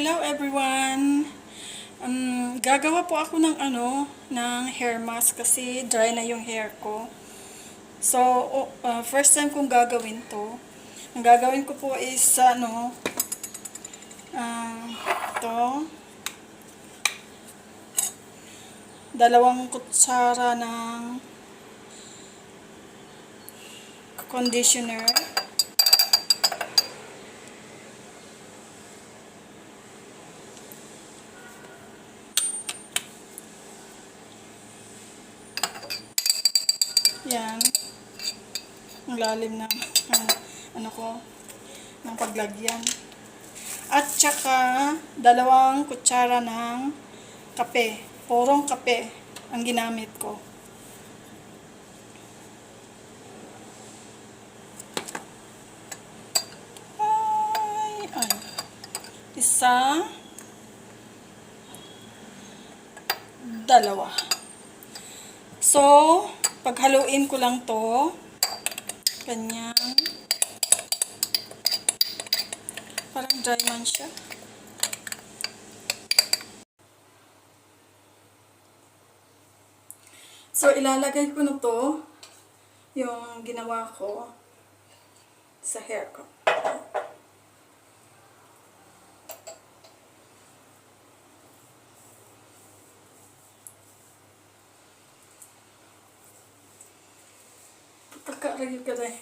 Hello everyone! Gagawa po ako ng ng hair mask kasi dry na yung hair ko. So, first time kong gagawin to. Ang gagawin ko po is ito, 2 kutsara ng conditioner. Yan. Ang lalim ng ng paglagyan. At saka 2 kutsara ng kape. Purong kape ang ginamit ko. Isa, 2. So, paghaluin ko lang to, ganyan. Parang dry man siya. So, ilalagay ko na to, yung ginawa ko sa hair ko. Takaragin ka rin.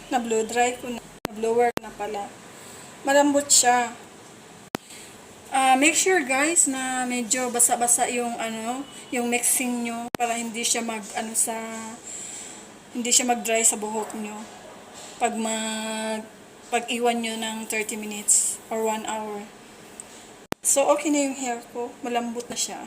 Na blow dry ko na. Blower na pala. Malambot siya. Make sure guys na medyo basa-basa yung yung mixing nyo para hindi siya hindi siya mag-dry sa buhok nyo. Pag iwan nyo ng 30 minutes or 1 hour. So okay na yung hair ko, malambot na siya.